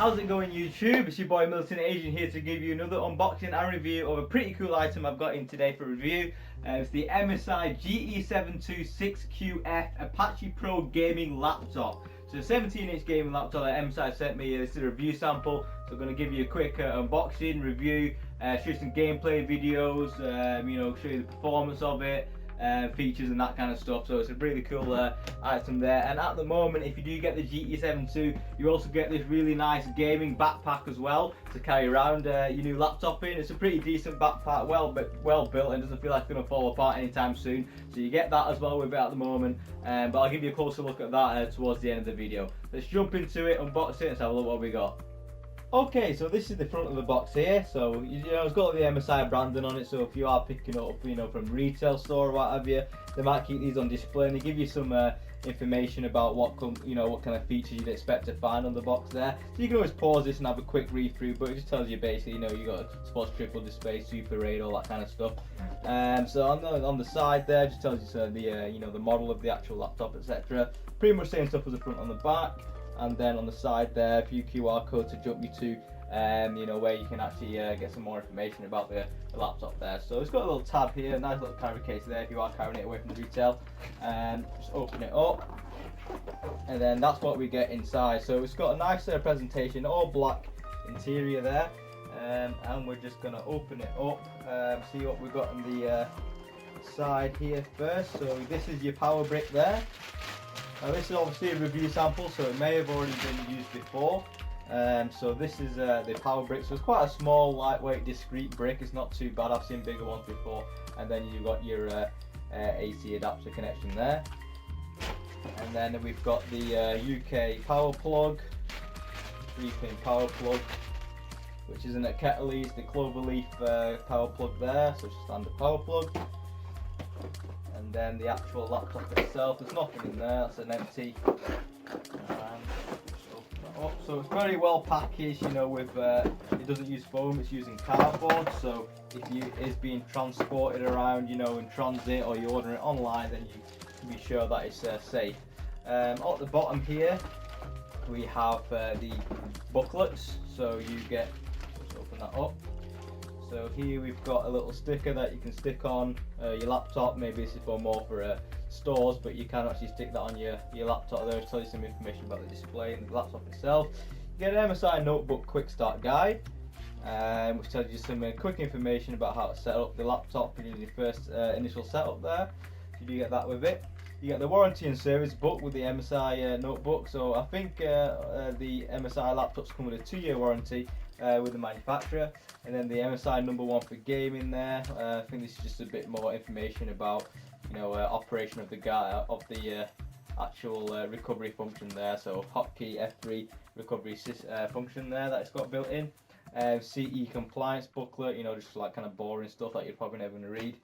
How's it going, YouTube? It's your boy Milton Asian here to give you another unboxing and review of a pretty cool item I've got in today for review. It's the MSI GE72 6QF Apache Pro gaming laptop. So a 17-inch gaming laptop that MSI sent me. This is a review sample, so I'm going to give you a quick unboxing, review, show you some gameplay videos, show you the performance of it, features and that kind of stuff. So it's a really cool item there. And at the moment, if you do get the GE72, you also get this really nice gaming backpack as well to carry around your new laptop in. It's a pretty decent backpack, well built, and doesn't feel like it's going to fall apart anytime soon. So you get that as well with it at the moment. But I'll give you a closer look at that towards the end of the video. Let's jump into it, unbox it, and have a look what we got. Okay, so this is the front of the box here. So it's got the MSI branding on it. So if you are picking it up, from retail store or what have you, they might keep these on display and they give you some information about what kind of features you'd expect to find on the box there. So you can always pause this and have a quick read through, but it just tells you basically, you got a sports triple display, Super 8, all that kind of stuff. So on the side there, just tells you the model of the actual laptop, etc. Pretty much same stuff as the front on the back. And then on the side there, a few QR codes to jump you to, where you can actually get some more information about the laptop there. So it's got a little tab here, a nice little carry case there if you are carrying it away from the retail. Just open it up, and then that's what we get inside. So it's got a nice presentation, all black interior there, and we're just gonna open it up, see what we've got on the side here first. So this is your power brick there. Now this is obviously a review sample, so it may have already been used before. So this is the power brick. So it's quite a small, lightweight, discreet brick. It's not too bad. I've seen bigger ones before. And then you've got your AC adapter connection there. And then we've got the UK power plug, 3-pin power plug, which isn't a Kettle's, the cloverleaf power plug there. So it's a standard power plug. And then the actual laptop itself, there's nothing in there, that's an empty. So it's very well packaged, with it doesn't use foam, it's using cardboard. So if it is being transported around, in transit, or you order it online, then you can be sure that it's safe. At the bottom here, we have the booklets. So you get, let's open that up. So here we've got a little sticker that you can stick on your laptop. Maybe this is more for stores, but you can actually stick that on your laptop there to tell you some information about the display and the laptop itself. You get an MSI notebook quick start guide, which tells you some quick information about how to set up the laptop in your first initial setup there. You do get that with it. You get the warranty and service book with the MSI notebook. So I think the MSI laptops come with a 2-year warranty with the manufacturer, and then the MSI #1 for gaming there. I think this is just a bit more information about operation of the actual recovery function there. So hotkey F3 recovery function there that it's got built in. CE compliance booklet, just like kind of boring stuff that you're probably never going to read.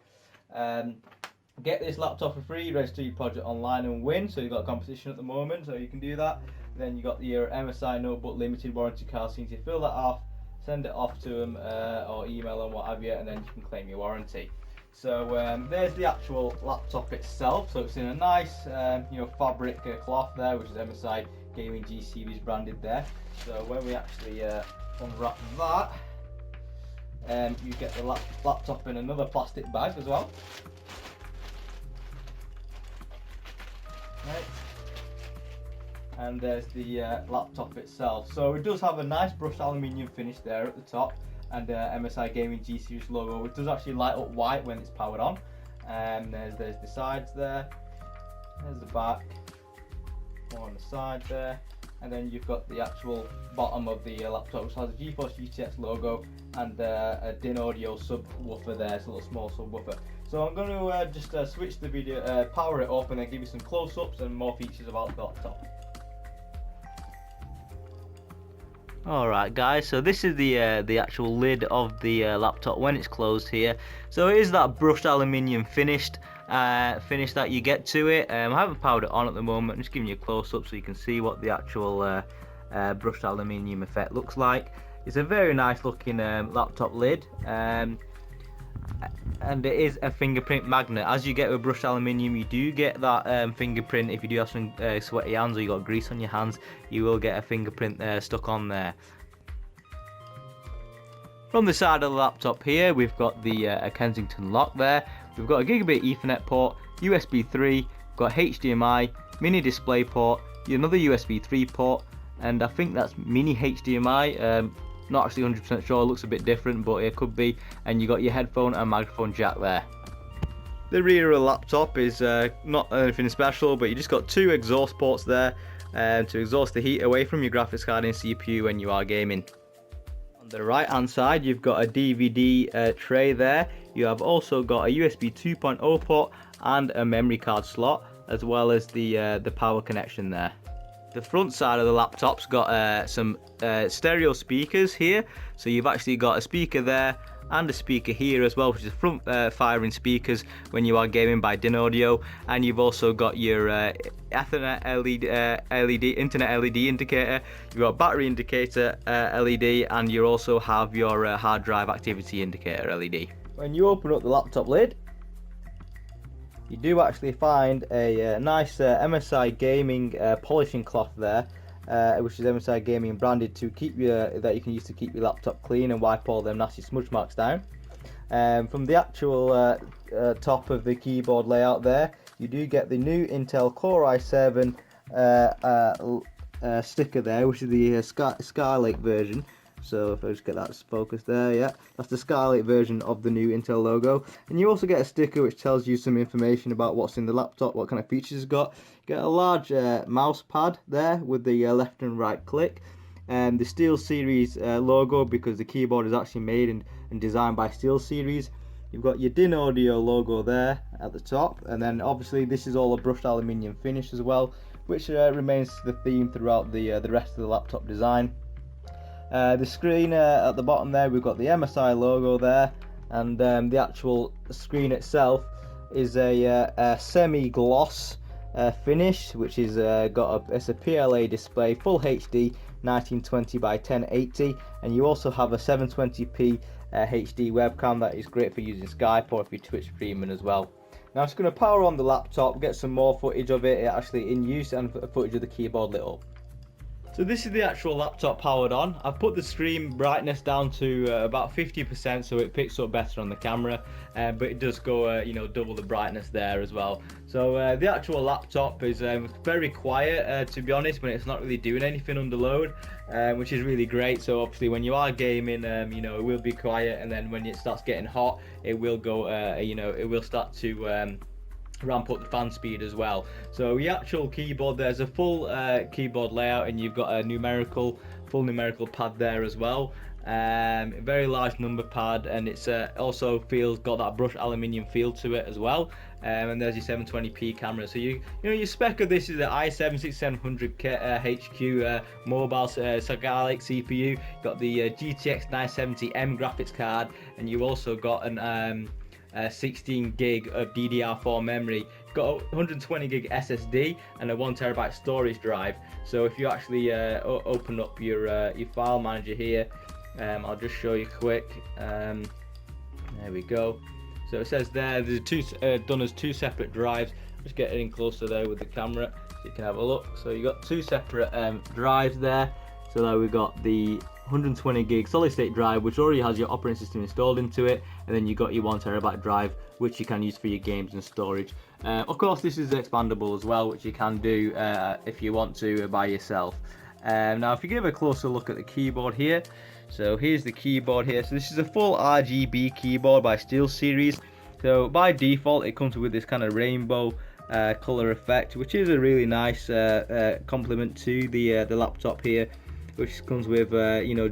Get this laptop for free, register your project online and win. So you've got a competition at the moment, so you can do that. Then you got your MSI notebook limited warranty card, so you need to fill that off, send it off to them, or email them, what have you, and then you can claim your warranty. So there's the actual laptop itself. So it's in a nice fabric cloth there, which is MSI Gaming G Series branded there. So when we actually unwrap that, you get the laptop in another plastic bag as well. Right. And there's the laptop itself. So it does have a nice brushed aluminium finish there at the top, and MSI Gaming G Series logo, which does actually light up white when it's powered on. And there's the sides there, there's the back, more on the side there, and then you've got the actual bottom of the laptop, which has a GeForce GTX logo and a DIN audio subwoofer there. It's a little small subwoofer. So I'm going to just switch the video, power it up, and then give you some close-ups and more features about the laptop. Alright guys, so this is the actual lid of the laptop when it's closed here. So it is that brushed aluminium finish that you get to it. I haven't powered it on at the moment, I'm just giving you a close-up so you can see what the actual brushed aluminium effect looks like. It's a very nice looking laptop lid, and and it is a fingerprint magnet. As you get with brushed aluminium, you do get that fingerprint. If you do have some sweaty hands or you got grease on your hands, you will get a fingerprint stuck on there. From the side of the laptop here, we've got the Kensington lock there. We've got a gigabit Ethernet port, USB 3, got HDMI, mini display port, another USB 3 port, and I think that's mini HDMI. Not actually 100% sure, it looks a bit different, but it could be. And you got your headphone and microphone jack there. The rear of the laptop is not anything special, but you just got two exhaust ports there to exhaust the heat away from your graphics card and CPU when you are gaming. On the right hand side, you've got a DVD tray there. You have also got a USB 2.0 port and a memory card slot, as well as the power connection there. The front side of the laptop's got some stereo speakers here, so you've actually got a speaker there and a speaker here as well, which is front firing speakers when you are gaming by DIN audio. And you've also got your Ethernet LED, internet LED indicator. You've got battery indicator LED, and you also have your hard drive activity indicator LED. When you open up the laptop lid, you do actually find a nice MSI gaming polishing cloth there, which is MSI gaming branded to keep that you can use to keep your laptop clean and wipe all them nasty smudge marks down. From the actual top of the keyboard layout there, you do get the new Intel Core i7 sticker there, which is the Skylake version. So if I just get that focused there, yeah, that's the Skylake version of the new Intel logo. And you also get a sticker which tells you some information about what's in the laptop, what kind of features it's got. You get a large mouse pad there with the left and right click, and the SteelSeries logo, because the keyboard is actually made and designed by SteelSeries. You've got your DIN audio logo there at the top, and then obviously this is all a brushed aluminium finish as well, which remains the theme throughout the rest of the laptop design. The screen at the bottom there, we've got the MSI logo there, and the actual screen itself is a semi-gloss finish, which is it's a PLS Display Full HD 1920 by 1080, and you also have a 720p HD webcam that is great for using Skype or if you're Twitch streaming as well. Now I'm just going to power on the laptop, get some more footage of it actually in use and footage of the keyboard lit up. So this is the actual laptop powered on. I've put the screen brightness down to about 50%, so it picks up better on the camera, but it does go double the brightness there as well. So the actual laptop is very quiet, to be honest, when it's not really doing anything under load, which is really great. So obviously when you are gaming, it will be quiet, and then when it starts getting hot, it will go, it will start to ramp up the fan speed as well. So the actual keyboard, there's a full keyboard layout, and you've got a full numerical pad there as well. Very large number pad, and it's also got that brushed aluminium feel to it as well. And there's your 720p camera. So your spec of this is an i7 6700HQ mobile Skylake CPU. Got the GTX 970M graphics card, and you also got an 16 gig of DDR4 memory. Got 120 gig SSD and a 1TB storage drive. So if you actually open up your file manager here, I'll just show you quick. There we go. So it says there's done as two separate drives. Just get it in closer there with the camera so you can have a look. So you got two separate drives there. So there we've got the 120 gig solid state drive, which already has your operating system installed into it, and then you got your 1TB drive, which you can use for your games and storage. Of course, this is expandable as well, which you can do if you want to by yourself. Now if you give a closer look at the keyboard here, so here's the keyboard here. So this is a full RGB keyboard by SteelSeries. So by default it comes with this kind of rainbow color effect, which is a really nice complement to the laptop here, which comes with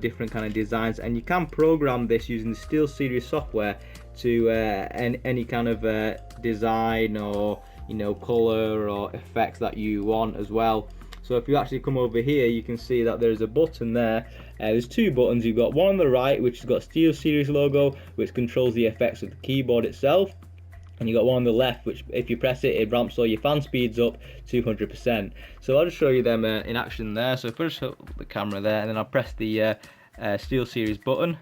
different kind of designs, and you can program this using the SteelSeries software to any kind of design or color or effects that you want as well. So if you actually come over here, you can see that there's a button there. There's two buttons. You've got one on the right, which has got SteelSeries logo, which controls the effects of the keyboard itself. And you got one on the left, which if you press it, it ramps all your fan speeds up to 100%. So I'll just show you them in action there. So first, the camera there, and then I'll press the SteelSeries button,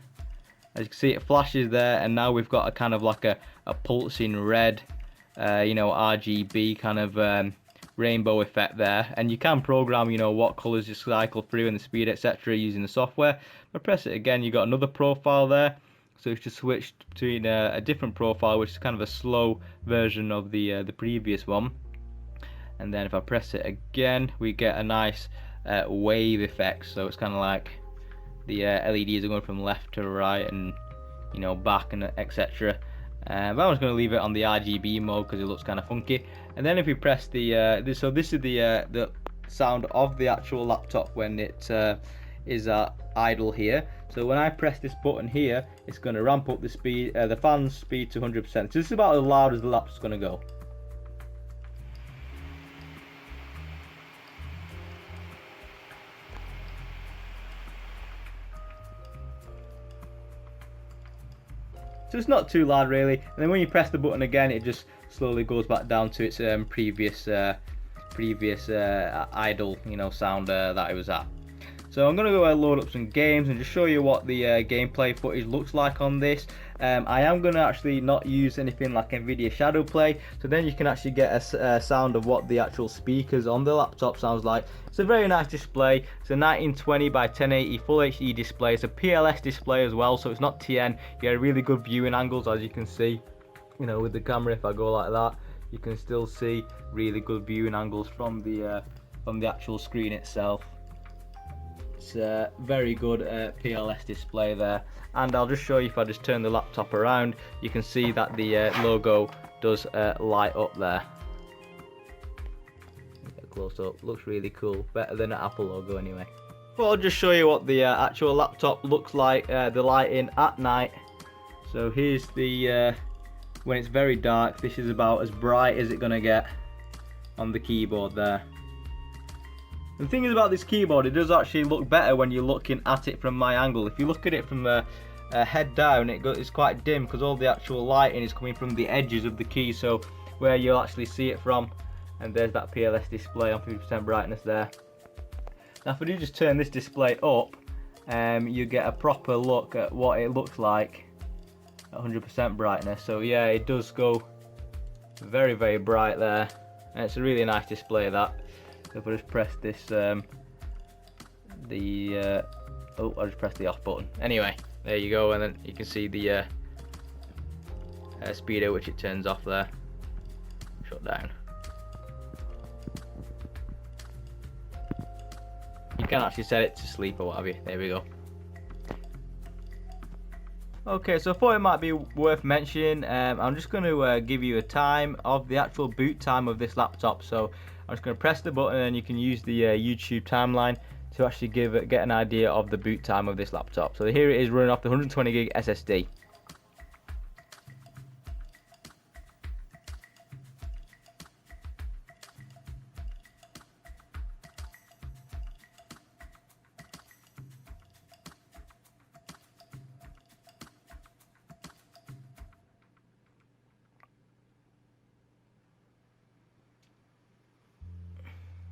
As you can see, it flashes there, and now we've got a kind of like a pulsing red, you know, RGB kind of rainbow effect there. And you can program, you know, what colors you cycle through and the speed, etc., using the software. If I press it again, you got another profile there. So it's just switched between a different profile, which is kind of a slow version of the previous one. And then if I press it again, we get a nice wave effect. So it's kind of like the LEDs are going from left to right and, you know, back and etc. But I'm just going to leave it on the RGB mode because it looks kind of funky. And then if we press the so this is the sound of the actual laptop when it is idle here. So when I press this button here, it's going to ramp up the speed, the fan speed to 100%. So this is about as loud as the laptop's going to go. So it's not too loud really, and then when you press the button again, it just slowly goes back down to its previous idle, you know, sound that it was at. So I'm going to go load up some games and just show you what the gameplay footage looks like on this. I am going to actually not use anything like NVIDIA Shadow Play, so then you can actually get a sound of what the actual speakers on the laptop sounds like. It's a very nice display. It's a 1920 by 1080 Full HD display. It's a PLS display as well, so it's not TN. You get really good viewing angles, as you can see. You know, with the camera, if I go like that, you can still see really good viewing angles from the actual screen itself. It's a very good PLS display there, and I'll just show you if I just turn the laptop around, you can see that the logo does light up there. Get a close up, looks really cool, better than an Apple logo anyway. But I'll just show you what the actual laptop looks like, the lighting at night. So here's the when it's very dark, this is about as bright as it's gonna get on the keyboard there. The thing is about this keyboard, it does actually look better when you're looking at it from my angle. If you look at it from head down, it's quite dim because all the actual lighting is coming from the edges of the key, so where you'll actually see it from. And there's that PLS display on 50% brightness there. Now if I do just turn this display up, you get a proper look at what it looks like at 100% brightness. So yeah, it does go very, very bright there, and it's a really nice display that. If I just press this, oh, I just pressed the off button. Anyway, there you go, and then you can see the speed at which it turns off there. Shut down. You can actually set it to sleep or what have you. There we go. Okay, so I thought it might be worth mentioning, I'm just going to give you a time of the actual boot time of this laptop. So I'm just going to press the button and you can use the YouTube timeline to actually get an idea of the boot time of this laptop. So here it is running off the 120 gig SSD.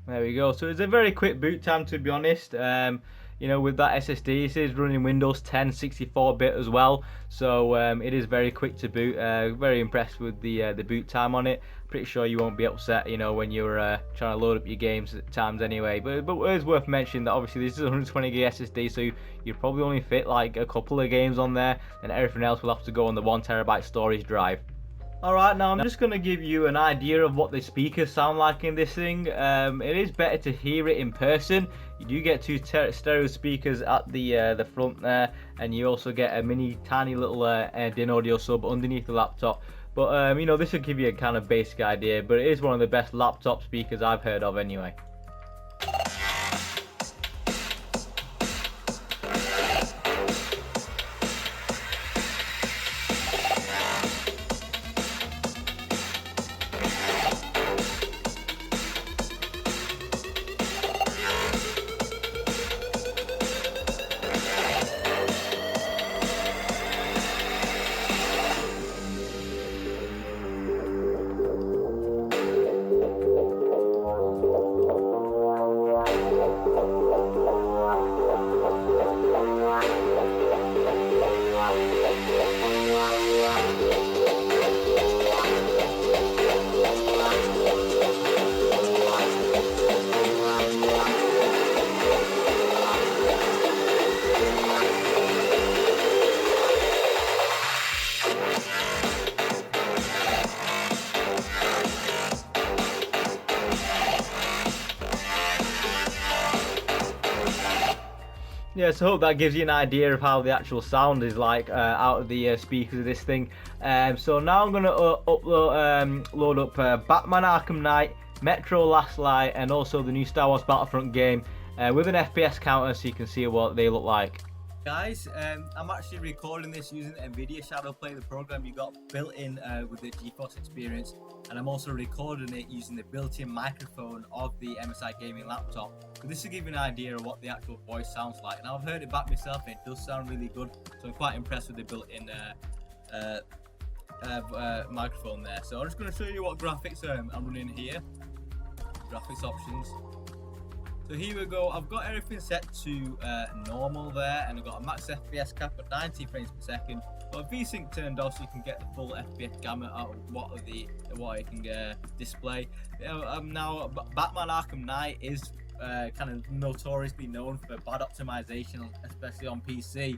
There we go. So it's a very quick boot time, to be honest. You know, with that SSD, it is running Windows 10 64-bit as well, so it is very quick to boot. Very impressed with the boot time on it. Pretty sure you won't be upset, you know, when you're trying to load up your games at times anyway. But it is worth mentioning that obviously this is a 120 gig SSD, so you probably only fit like a couple of games on there, and everything else will have to go on the 1 TB storage drive. Alright, now I'm just going to give you an idea of what the speakers sound like in this thing. It is better to hear it in person. You do get two stereo speakers at the front there, and you also get a mini tiny little DIN audio sub underneath the laptop. But you know, this will give you a kind of basic idea, but it is one of the best laptop speakers I've heard of anyway. Yeah, so I hope that gives you an idea of how the actual sound is like out of the speakers of this thing. So now I'm going to load up Batman Arkham Knight, Metro Last Light, and also the new Star Wars Battlefront game with an FPS counter so you can see what they look like. Guys, I'm actually recording this using NVIDIA Shadow Play, the program you got built in with the GeForce experience, and I'm also recording it using the built-in microphone of the MSI gaming laptop. So this will give you an idea of what the actual voice sounds like. Now I've heard it back myself and it does sound really good, so I'm quite impressed with the built-in microphone there. So I'm just going to show you what graphics I'm running here. Graphics options. So here we go, I've got everything set to normal there, and I've got a max FPS cap at 90 frames per second. Got VSync turned off so you can get the full FPS gamut out of what it can display. Now, Batman Arkham Knight is kind of notoriously known for bad optimization, especially on PC.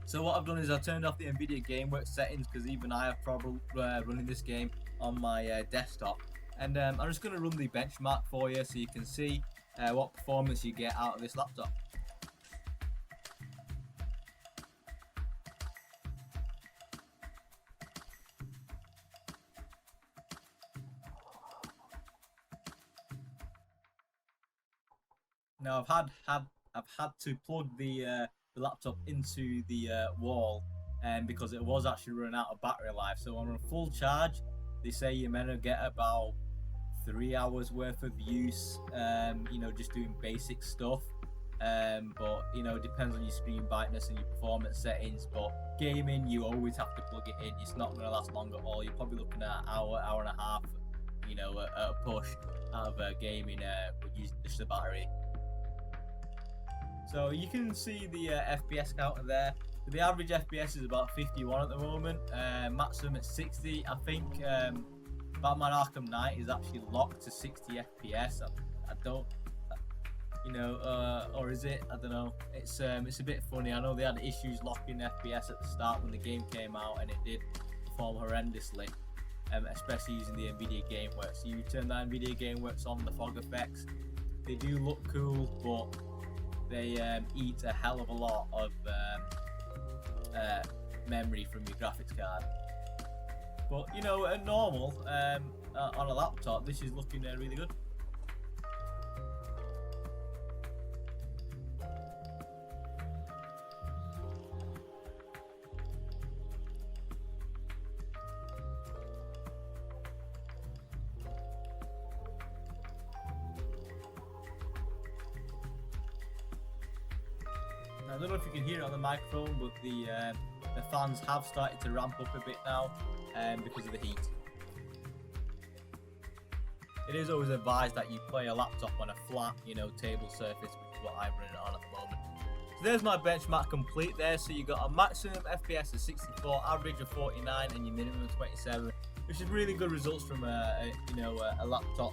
So what I've done is I've turned off the NVIDIA GameWorks settings because even I have trouble running this game on my desktop. And I'm just going to run the benchmark for you so you can see what performance you get out of this laptop. Now I've had to plug the laptop into the wall, because it was actually running out of battery life. So on a full charge, they say you're meant to get about 3 hours worth of use, you know, just doing basic stuff. But you know, it depends on your screen brightness and your performance settings. But gaming, you always have to plug it in. It's not going to last long at all. You're probably looking at an hour and a half, you know, a push out of gaming with using just the battery. So you can see the FPS counter there. The average FPS is about 51 at the moment, maximum at 60. I think Batman Arkham Knight is actually locked to 60 FPS. I don't, you know, or is it? I don't know. It's a bit funny. I know they had issues locking FPS at the start when the game came out, and it did perform horrendously, especially using the NVIDIA GameWorks. You turn that NVIDIA GameWorks on, the fog effects, they do look cool, but they eat a hell of a lot of memory from your graphics card. But you know, at normal, on a laptop, this is looking really good. I don't know if you can hear it on the microphone, but the fans have started to ramp up a bit now because of the heat. It is always advised that you play a laptop on a flat, you know, table surface, which is what I'm running on at the moment. So there's my benchmark complete there. So you got a maximum FPS of 64, average of 49, and your minimum of 27, which is really good results from a laptop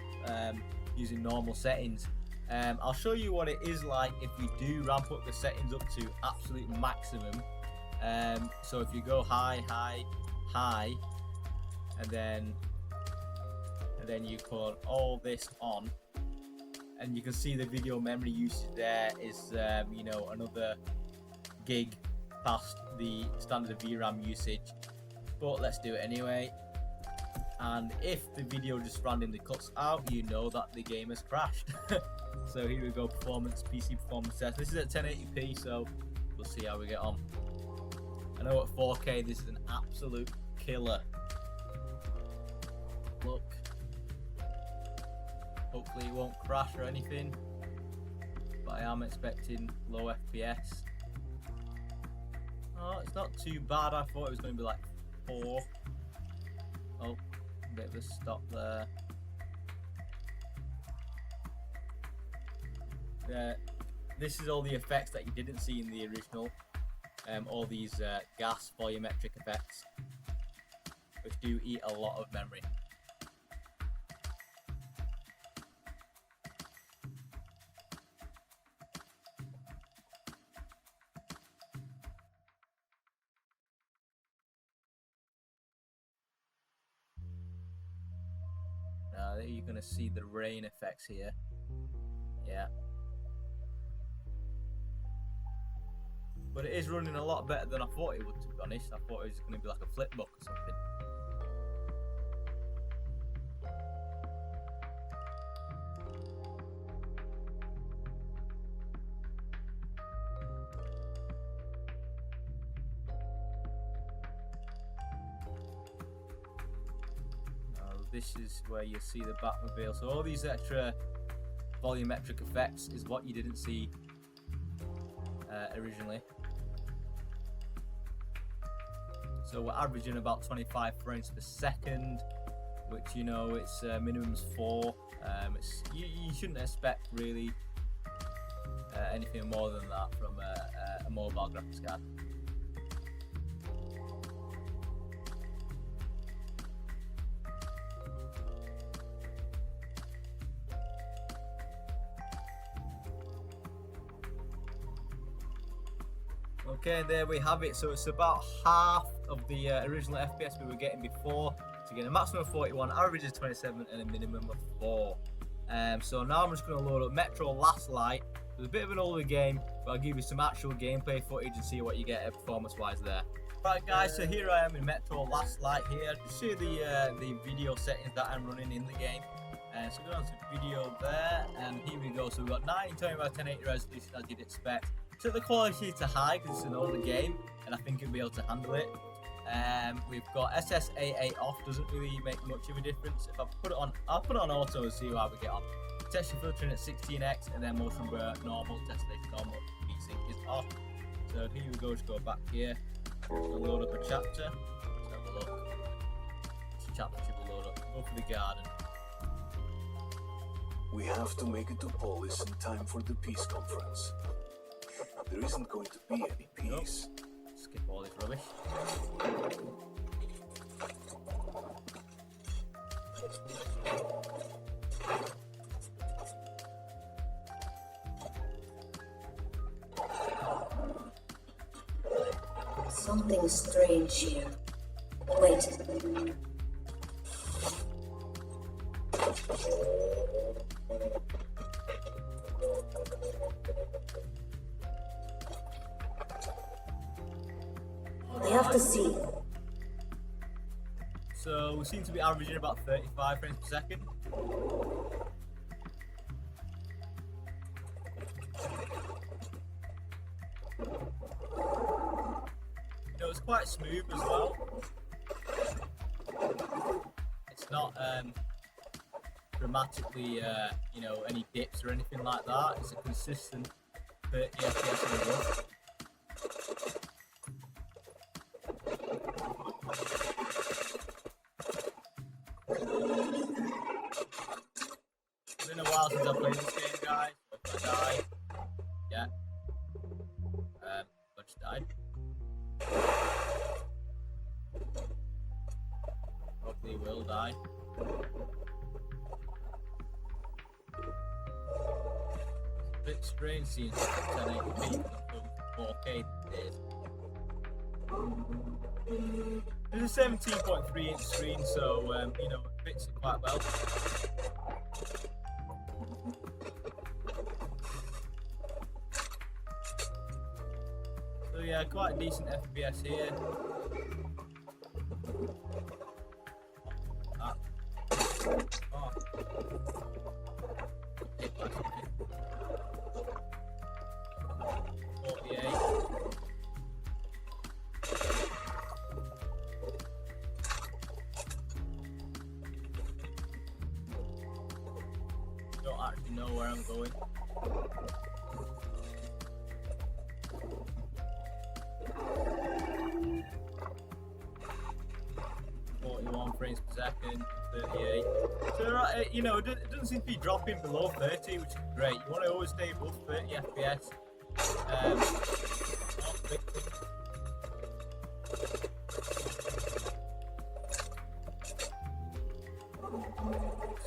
using normal settings. I'll show you what it is like if you do ramp up the settings up to absolute maximum. So if you go high, and then you put all this on, and you can see the video memory usage there is you know, another gig past the standard VRAM usage. But let's do it anyway. And if the video just randomly cuts out, you know that the game has crashed. So here we go, performance, PC performance test. This is at 1080p, so we'll see how we get on. I know at 4K this is an absolute killer. Look. Hopefully it won't crash or anything, but I am expecting low FPS. Oh, it's not too bad. I thought it was going to be like 4. Oh, a bit of a stop there. This is all the effects that you didn't see in the original. All these gas volumetric effects, which do eat a lot of memory. Now you're going to see the rain effects here. Yeah. but it is running a lot better than I thought it would, to be honest. I thought it was going to be like a flipbook or something. This is where you see the Batmobile. So all these extra volumetric effects is what you didn't see originally. So we're averaging about 25 frames per second, which, you know, it's minimum's 4. You shouldn't expect really anything more than that from a mobile graphics card. Okay, there we have it. So it's about half of the original FPS we were getting before. So again, a maximum of 41, average is 27, and a minimum of 4. So now I'm just going to load up Metro Last Light. It's a bit of an older game, but I'll give you some actual gameplay footage and see what you get performance-wise there. Right guys, so here I am in Metro Last Light here. Just see the video settings that I'm running in the game. So go on to video there, and here we go. So we've got 920 by 1080 resolution as you'd expect. Set the quality to high because it's an older game, and I think it'll be able to handle it. We've got SSAA off, doesn't really make much of a difference. If I put it on, I'll put it on auto and see how we get on. Texture filtering at 16x, and then motion blur normal, tessellation normal, VSync is off. So here we go, just go back here. We'll load up a chapter. Let's have a look. This chapter should be loaded up. Go for the garden. We have to make it to Polis in time for the peace conference. There isn't going to be any peace. Nope. Skip all this rubbish. Something strange here. Wait. I have to see. So we seem to be averaging about 35 frames per second. You know, it's quite smooth as well. It's not dramatically, you know, any dips or anything like that. It's a consistent 30 FPS level. It's been a while since I played this game, guys. If I die, yeah. I just died. Probably will die. It's a bit strange seeing 1080p from 4K days. It's a 17.3 inch screen, so you know, it fits it quite well. So yeah, quite a decent FPS here. Oh. Hit by something. 48. Don't actually know where I'm going. Frames per second, 38. So you know, it doesn't seem to be dropping below 30, which is great. You want to always stay above 30 FPS.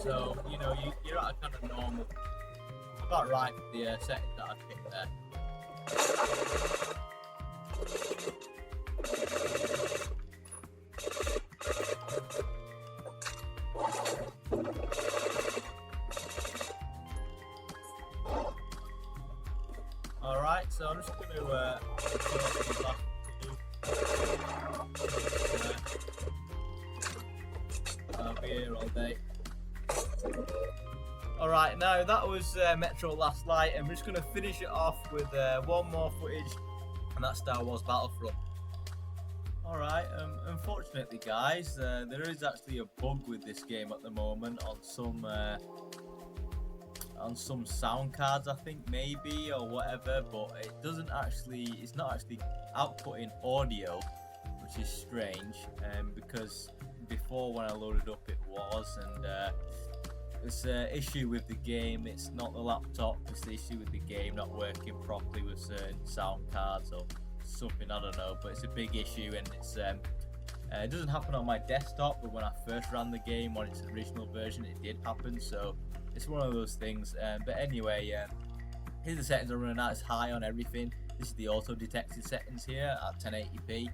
So you know, you're at a kind of normal, about right with the setting that I picked there. Alright, so so I'm just going to these last two. I'll be here all day. Alright, now that was Metro Last Light, and we're just going to finish it off with one more footage, and that's Star Wars Battlefront. Alright, unfortunately guys, there is actually a bug with this game at the moment on some sound cards, I think, maybe, or whatever, but it's not actually outputting audio, which is strange, because before when I loaded up it was, and it's an issue with the game. It's not the laptop, it's the issue with the game not working properly with certain sound cards or something, I don't know, but it's a big issue, and it doesn't happen on my desktop, but when I first ran the game on its original version it did happen, so it's one of those things. But anyway, here's the settings. I'm running at as high on everything. This is the auto detected settings here at 1080p,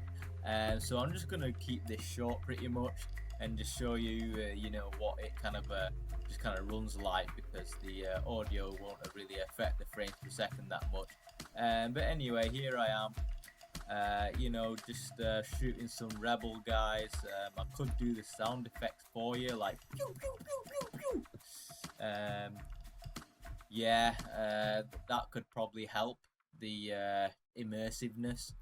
so I'm just going to keep this short pretty much and just show you you know, what it kind of runs like, because the audio won't really affect the frames per second that much. But anyway, here I am, you know, just shooting some rebel guys. I could do the sound effects for you, like pew, pew, pew, pew, pew. Yeah, that could probably help the immersiveness.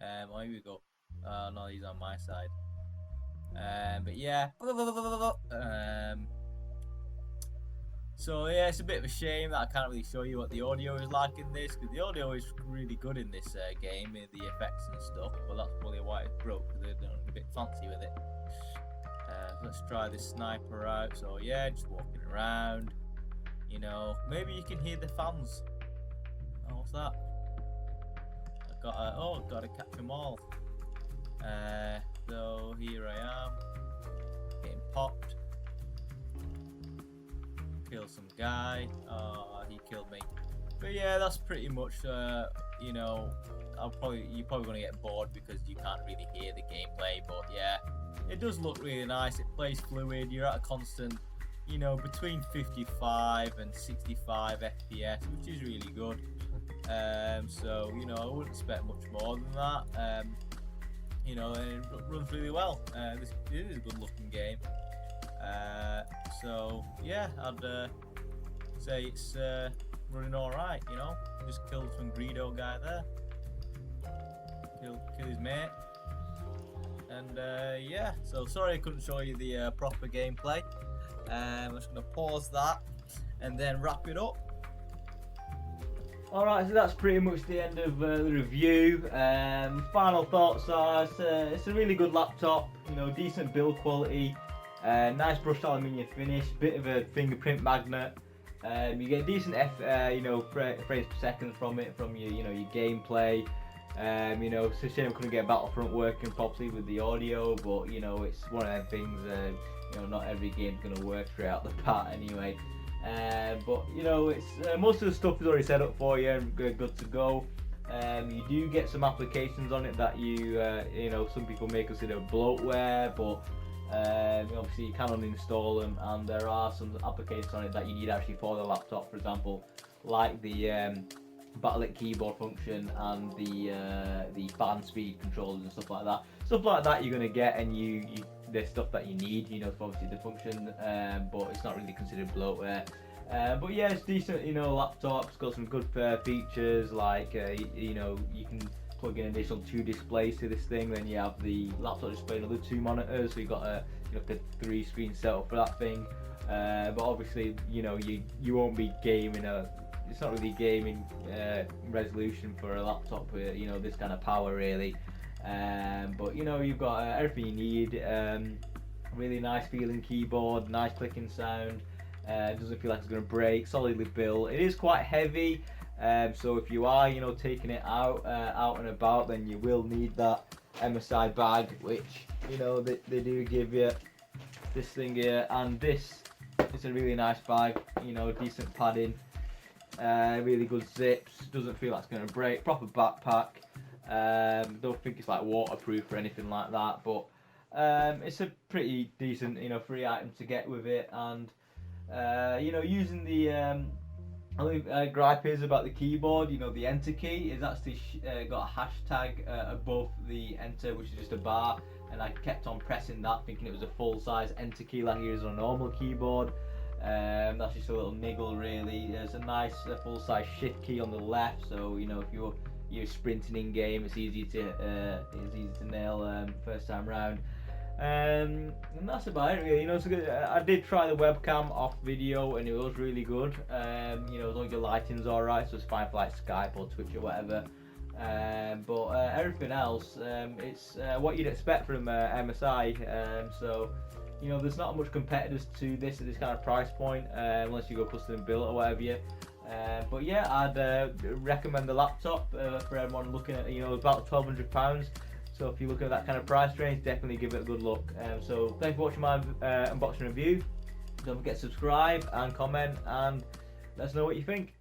Oh, here we go. No, he's on my side. But yeah, so yeah, it's a bit of a shame that I can't really show you what the audio is like in this, because the audio is really good in this game, the effects and stuff, but that's probably why it's broke, because they're a bit fancy with it. Let's try this sniper out. So yeah, just walking around, you know, maybe you can hear the fans. Oh, what's that? I've got to catch them all. So here I am, getting popped. Kill some guy. Oh, he killed me. But yeah, that's pretty much you know, you're probably gonna get bored because you can't really hear the gameplay, but yeah, it does look really nice. It plays fluid. You're at a constant, you know, between 55 and 65 FPS, which is really good. So you know, I wouldn't expect much more than that. You know, and it runs really well. It is a good looking game. So yeah, I'd say it's running all right. You know, just killed some Greedo guy there. Kill his mate. And yeah, so sorry I couldn't show you the proper gameplay. I'm just gonna pause that and then wrap it up. Alright, so that's pretty much the end of the review. Final thoughts are, it's a really good laptop, you know, decent build quality, nice brushed aluminium finish, bit of a fingerprint magnet. You get decent you know, frames per second from it, from your, you know, your gameplay. You know, it's a shame we couldn't get Battlefront working properly with the audio, but you know, it's one of them things. You know, not every game's gonna work straight out the bat anyway. But you know, it's most of the stuff is already set up for you and good to go. You do get some applications on it that you know, some people may consider bloatware, but obviously you can uninstall them, and there are some applications on it that you need actually for the laptop, for example, like the backlit keyboard function and the fan speed controllers and stuff like that. Stuff like that you're gonna get, and there's stuff that you need, you know, for obviously the function, but it's not really considered bloatware. But yeah, it's decent, you know, laptop. It's got some good features, like you know, you can plug in an additional 2 displays to this thing. Then you have the laptop display another 2 monitors, so you've got a 3-screen setup for that thing. But obviously, you know, you won't be gaming it's not really gaming resolution for a laptop with, you know, this kind of power really. But you know, you've got everything you need. Really nice feeling keyboard, nice clicking sound. Doesn't feel like it's going to break. Solidly built. It is quite heavy, so if you are, you know, taking it out and about, then you will need that MSI bag, which, you know, they do give you this thing here, and this is a really nice bag. You know, decent padding, really good zips. Doesn't feel like it's going to break. Proper backpack. Don't think it's like waterproof or anything like that, but it's a pretty decent, you know, free item to get with it. And you know, using the only gripe is about the keyboard. You know, the enter key is actually got a hashtag above the enter, which is just a bar, and I kept on pressing that thinking it was a full-size enter key like it is on a normal keyboard. That's just a little niggle really. There's a nice full-size shift key on the left, so you know if you're sprinting in game, it's easy to nail first time round. And that's about it really. You know, it's good. I did try the webcam off video and it was really good. You know, as long as your lighting's alright, so it's fine for like Skype or Twitch or whatever. But everything else, it's what you'd expect from MSI. So you know, there's not much competitors to this at this kind of price point, unless you go custom built or whatever. But yeah, I'd recommend the laptop for everyone looking at, you know, about £1,200. So if you're looking at that kind of price range, definitely give it a good look. So thanks for watching my unboxing review. Don't forget to subscribe and comment and let us know what you think.